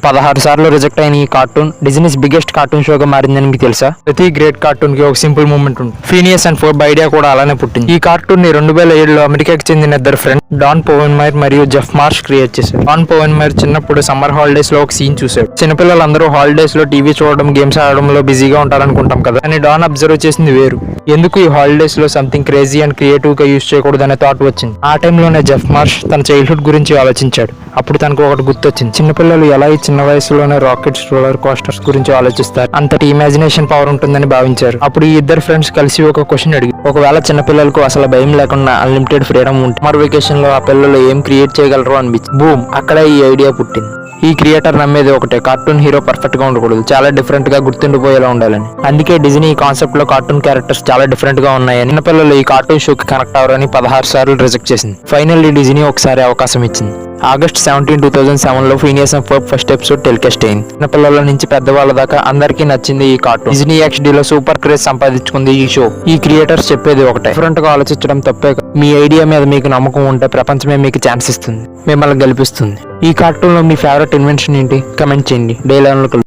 16 సార్లు రిజెక్ట్ అయిన ఈ కార్టూన్ డిజ్నీస్ బిగ్గెస్ట్ కార్టూన్ షోగా మారిందని మీకు తెలుసా? ప్రతి గ్రేట్ కార్టూన్ కి ఒక సింపుల్ మూమెంట్ ఉంటుంది. ఫీనియస్ అండ్ ఫోర్బ్ ఐడియా కూడా అలానే పుట్టింది. ఈ కార్టూన్ ని 2007లో అమెరికాకి చెందిన ఇద్దరు ఫ్రెండ్స్ డాన్ పోవెన్మైర్ మరియు జెఫ్ మార్ష్ క్రియేట్ చేశారు. డాన్ పోవెన్మైర్ చిన్నప్పుడు సమ్మర్ హాలిడేస్ లో ఒక సీన్ చూశాడు. చిన్నపిల్లలందరూ హాలిడేస్ లో టీవీ చూడడం, గేమ్స్ ఆడడంలో బిజీగా ఉంటారనుకుంటాం కదా, కానీ డాన్ అబ్జర్వ్ చేసింది వేరు. ఎందుకు ఈ హాలిడేస్ లో సంథింగ్ క్రేజీ అండ్ క్రియేటివ్ గా యూజ్ చేయకూడదనే థాట్ వచ్చింది. ఆ టైంలోనే జెఫ్ మార్ష్ తన చైల్డ్హుడ్ గురించి ఆలోచించాడు. అప్పుడు తనకు ఒకటి గుర్తొచ్చింది. చిన్నపిల్లలు ఎలా ఈ చిన్న వయసులోనే రాకెట్స్, రోలర్ కోస్టర్స్ గురించి ఆలోచిస్తారు, అంతటి ఇమాజినేషన్ పవర్ ఉంటుందని భావించారు. అప్పుడు ఈ ఇద్దరు ఫ్రెండ్స్ కలిసి ఒక క్వశ్చన్ అడిగి, ఒకవేళ చిన్నపిల్లలకు అసలు భయం లేకుండా అన్లిమిటెడ్ ఫ్రీడమ్ ఉంటే సమ్మర్ వెకేషన్ లో ఆ పిల్లలు ఏం క్రియేట్ చేయగలరు అనిపించింది. బూమ్, అక్కడ ఈ ఐడియా పుట్టింది. ఈ క్రియేటర్ నమ్మేది ఒకటే, కార్టూన్ హీరో పర్ఫెక్ట్ గా ఉండకూడదు, చాలా డిఫరెంట్ గా గుర్తుండిపోయేలా ఉండాలని. అందుకే డిజ్నీ ఈ కాన్సెప్ట్ లో కార్టూన్ క్యారెక్టర్స్ చాలా డిఫరెంట్ గా ఉన్నాయని చిన్నపిల్లలు ఈ కార్టూన్ షోకి కనెక్ట్ అవ్వరని 16 సార్లు రిజెక్ట్ చేసింది. ఫైనల్లీ డిజ్నీ ఒకసారి అవకాశం ఇచ్చింది. ఆగస్ట్ 17, 2007లో Phineas and Ferb first episode telecast అయింది. చిన్నపిల్లల నుంచి పెద్దవాళ్ళ దాకా అందరికీ నచ్చింది ఈ కార్టూన్. డిజ్నీ XDలో సూపర్ క్రేజ్ సంపాదించుకుంది ఈ షో. ఈ క్రియేటర్స్ చెప్పేది ఒకటే, డిఫరెంట్ గా ఆలోచించడం తప్పే. మీ ఐడియా మీద మీకు నమ్మకం ఉంటే ప్రపంచమే మీకు ఛాన్స్ ఇస్తుంది, మిమ్మల్ని గెలిపిస్తుంది. ఈ కార్టూన్ లో మీ ఫేవరెట్ ఇన్వెన్షన్ ఏంటి? కమెంట్ చేయండి. డే 11లో